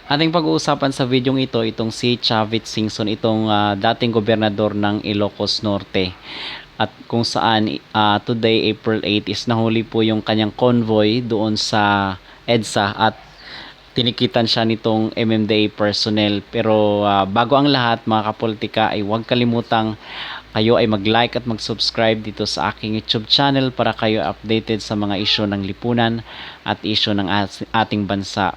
Ating pag-uusapan sa videong ito, itong si Chavit Singson, itong dating gobernador ng Ilocos Norte. At kung saan today, April 8, is nahuli po yung kanyang convoy doon sa EDSA at tinikitan siya nitong MMDA personnel. Pero bago ang lahat, mga kapolitika, ay huwag kalimutang kayo ay mag-like at mag-subscribe dito sa aking YouTube channel para kayo updated sa mga isyu ng lipunan at isyu ng ating bansa.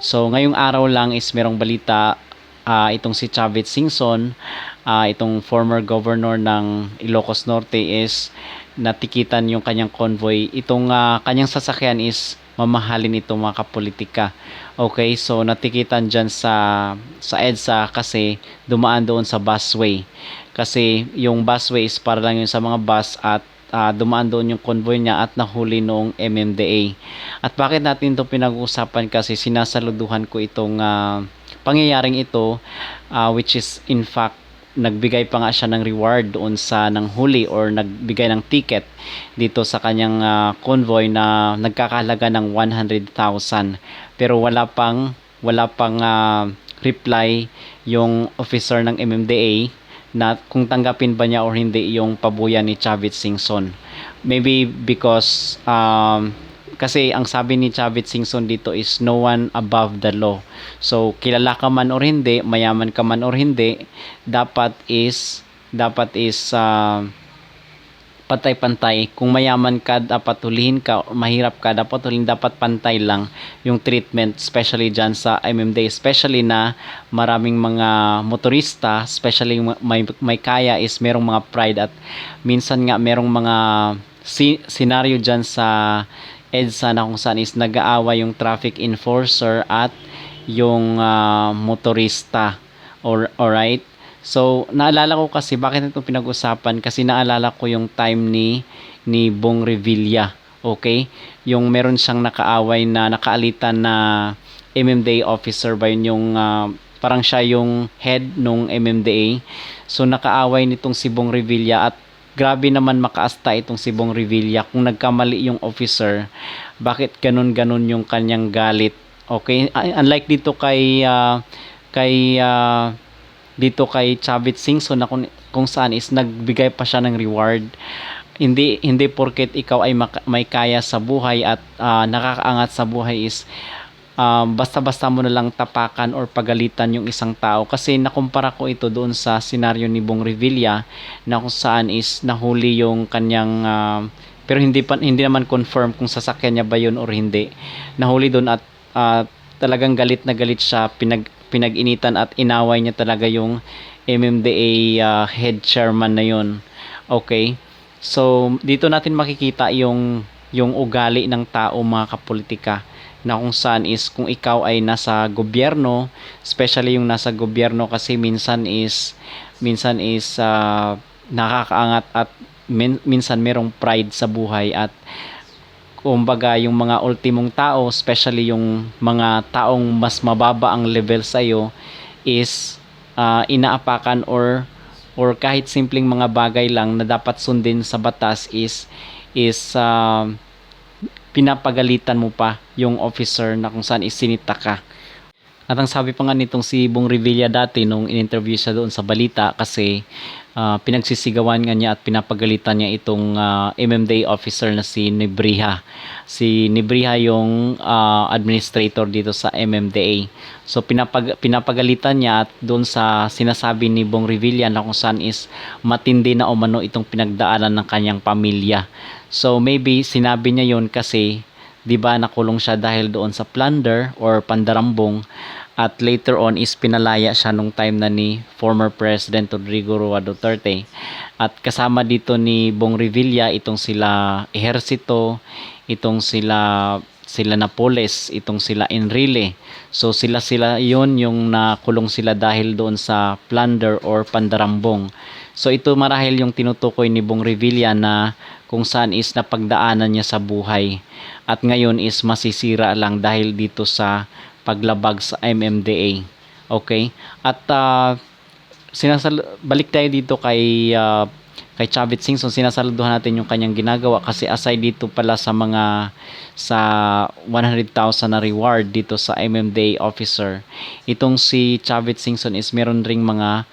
So ngayong araw lang is merong balita, itong si Chavit Singson, itong former governor ng Ilocos Norte is natikitan yung kanyang convoy. Itong kanyang sasakyan is mamahalin ito, mga kapolitika. Okay, so natikitan dyan sa EDSA kasi dumaan doon sa busway. Kasi yung busway is para lang yun sa mga bus at dumaan doon yung convoy niya at nahuli noong MMDA. At bakit natin ito pinag-uusapan? Kasi sinasaluduhan ko itong pangyayaring ito, which is in fact nagbigay pa nga siya ng reward doon sa nang huli or nagbigay ng ticket dito sa kanyang convoy na nagkakahalaga ng 100,000, pero wala pang reply yung officer ng MMDA na kung tanggapin ba niya or hindi yung pabuya ni Chavit Singson. Maybe because kasi ang sabi ni Chavit Singson dito is no one above the law. So kilala ka man or hindi, mayaman ka man or hindi, dapat is pantay-pantay. Kung mayaman ka, dapat hulihin ka, mahirap ka, dapat hulihin, dapat pantay lang yung treatment, especially dyan sa MMDA, especially na maraming mga motorista, especially may kaya is merong mga pride at minsan nga merong mga senaryo dyan sa EDSA na kung saan is nag-aaway yung traffic enforcer at yung motorista. Alright? So, naalala ko kasi, bakit ito pinag-usapan? Kasi naalala ko yung time ni Bong Revilla. Okay? Yung meron siyang nakaaway na nakaalitan na MMDA officer ba yun, yung parang siya yung head nung MMDA. So, nakaaway nitong si Bong Revilla at grabe naman makaasta itong si Bong Revilla. Kung nagkamali yung officer, bakit ganun-ganun yung kanyang galit? Okay? Unlike dito dito kay Chavit Singson na kung saan is nagbigay pa siya ng reward. Hindi porket ikaw ay may kaya sa buhay at nakakaangat sa buhay is basta-basta mo na lang tapakan or pagalitan yung isang tao. Kasi nakumpara ko ito doon sa senaryo ni Bong Revilla na kung saan is nahuli yung kanyang pero hindi naman confirm kung sasakyan niya ba yun or hindi. Nahuli doon at talagang galit na galit siya, pinag-initan at inaway niya talaga yung MMDA head chairman na yun. Okay? So, dito natin makikita yung ugali ng tao, mga kapolitika, na kung saan is kung ikaw ay nasa gobyerno, especially yung nasa gobyerno kasi minsan is nakakaangat at minsan merong pride sa buhay at kumbaga yung mga ultimong tao, especially yung mga taong mas mababa ang level sa iyo is inaapakan or kahit simpleng mga bagay lang na dapat sundin sa batas is pinapagalitan mo pa yung officer na kung saan isinita ka. At ang sabi pa nga nitong si Bong Revilla dati nung in-interview siya doon sa balita kasi pinagsisigawan nga niya at pinapagalitan niya itong MMDA officer na si Nebriha. Si Nebriha yung administrator dito sa MMDA. So pinapagalitan niya at doon sa sinasabi ni Bong Revilla na kung saan is matindi na umano itong pinagdaanan ng kanyang pamilya. So maybe sinabi niya yon kasi 'di ba nakulong siya dahil doon sa plunder or pandarambong at later on is pinalaya siya nung time na ni former President Rodrigo Roa Duterte. At kasama dito ni Bong Revilla itong sila Ejercito, itong sila Napoles, itong sila Enrile. So sila yon yung nakulong sila dahil doon sa plunder or pandarambong. So ito marahil yung tinutukoy ni Bong Revilla na kung saan is napagdaanan niya sa buhay at ngayon is masisira lang dahil dito sa paglabag sa MMDA. Okay? At balik tayo dito kay kay Chavit Singson, sinasaluduhan natin yung kanyang ginagawa kasi aside dito pala sa 100,000 na reward dito sa MMDA officer, itong si Chavit Singson is meron ring mga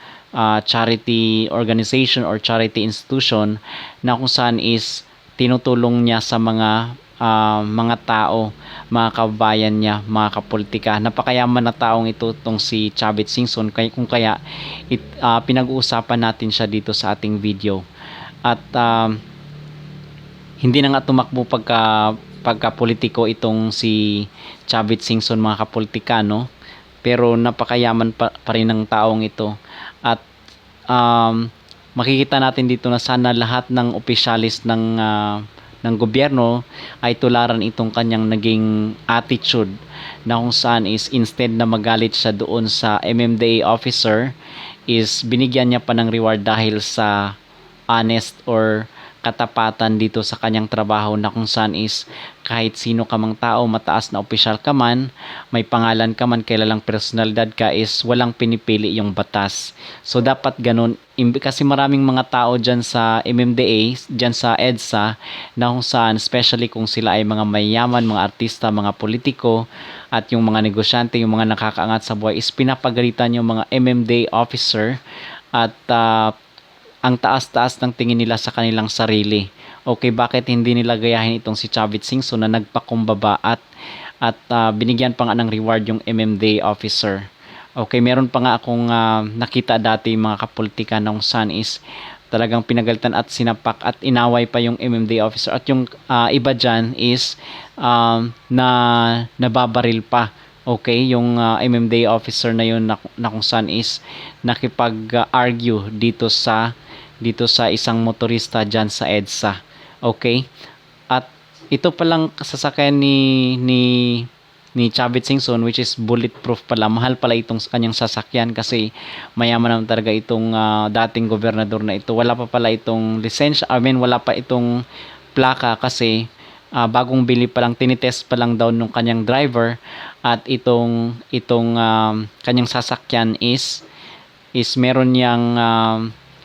charity organization or charity institution na kung saan is tinutulong niya sa mga tao, mga kabayan niya, mga kapolitika. Napakayaman na taong ito tong si Chavit Singson, kung kaya pinag-uusapan natin siya dito sa ating video. At hindi na nga tumakbo pagka politiko itong si Chavit Singson, mga kapolitikano, pero napakayaman pa rin ng taong ito. At makikita natin dito na sana lahat ng opisyalis ng gobyerno ay tularan itong kanyang naging attitude, na kung saan is instead na magalit siya doon sa MMDA officer, is binigyan niya pa ng reward dahil sa honest or katapatan dito sa kanyang trabaho, na kung saan is kahit sino ka mang tao, mataas na opisyal ka man, may pangalan ka man, kilalang personalidad ka, is walang pinipili yung batas. So dapat ganun, kasi maraming mga tao dyan sa MMDA, dyan sa EDSA, na kung saan especially kung sila ay mga mayaman, mga artista, mga politiko, at yung mga negosyante, yung mga nakakaangat sa buhay, is pinapagalitan yung mga MMDA officer, at ang taas-taas ng tingin nila sa kanilang sarili. Okay, bakit hindi nila gayahin itong si Chavit Singson na nagpakumbaba at binigyan pa nga ng reward yung MMDA officer. Okay, meron pa nga akong nakita dati mga kapolitika nung saan is talagang pinagalitan at sinapak at inaway pa yung MMDA officer, at yung iba dyan is nababaril pa. Okay, yung MMDA officer na yun na kung saan is nakipag-argue dito sa isang motorista dyan sa EDSA. Okay? At ito palang sasakyan ni Chavit Singson, which is bulletproof pala. Mahal pala itong kanyang sasakyan kasi mayaman naman talaga itong dating gobernador na ito. Wala pa pala itong lisensya. Wala pa itong plaka kasi bagong bili pa lang, tinitest pa lang daw nung kanyang driver, at itong kanyang sasakyan is meron niyang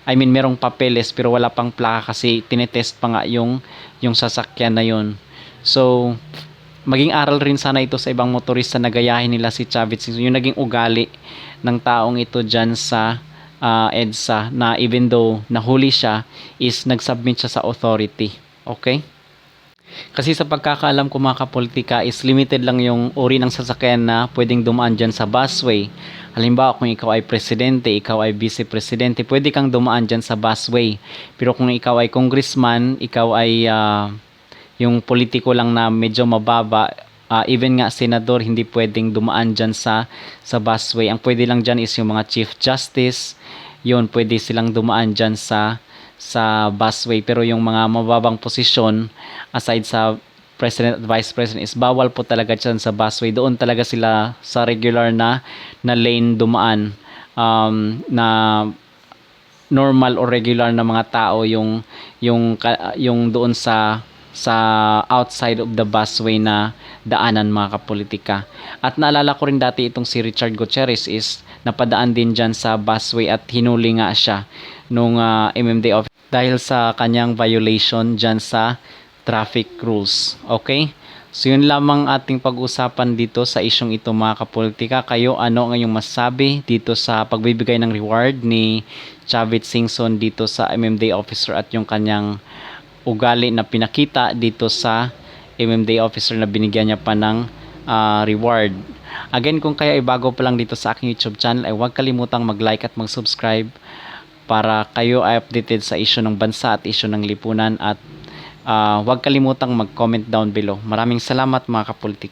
merong papeles pero wala pang plaka kasi tinetest pa nga yung sasakyan na yun. So maging aral rin sana ito sa ibang motorista na gayahin nila si Chavit Singson, yung naging ugali ng taong ito dyan sa EDSA, na even though nahuli siya is nagsubmit siya sa authority. Okay? Kasi sa pagkakaalam ko mga kapolitika is limited lang yung uri ng sasakyan na pwedeng dumaan dyan sa busway. Halimbawa kung ikaw ay presidente, ikaw ay vice-presidente, pwede kang dumaan dyan sa busway. Pero kung ikaw ay congressman, ikaw ay yung politiko lang na medyo mababa, even nga senador, hindi pwedeng dumaan dyan sa busway. Ang pwede lang dyan is yung mga chief justice, yun, pwede silang dumaan dyan sa busway. Pero yung mga mababang posisyon, aside sa president at vice president, is bawal po talaga dyan sa busway. Doon talaga sila sa regular na lane dumaan, na normal or regular na mga tao yung doon sa outside of the busway na daanan mga kapolitika. At naalala ko rin dati itong si Richard Gutierrez is napadaan din dyan sa busway at hinuli nga siya nung MMDA officer dahil sa kanyang violation dyan sa traffic rules. Okay? So yun lamang ating pag-usapan dito sa isyong ito mga kapolitika. Kayo, ano ang inyong masabi dito sa pagbibigay ng reward ni Chavit Singson dito sa MMDA officer at yung kanyang ugali na pinakita dito sa MMDA officer na binigyan niya pa ng reward. Again, kung kayo ay bago pa lang dito sa aking YouTube channel, ay huwag kalimutang mag-like at mag-subscribe para kayo ay updated sa issue ng bansa at issue ng lipunan, at huwag kalimutang mag-comment down below. Maraming salamat mga kapolitik.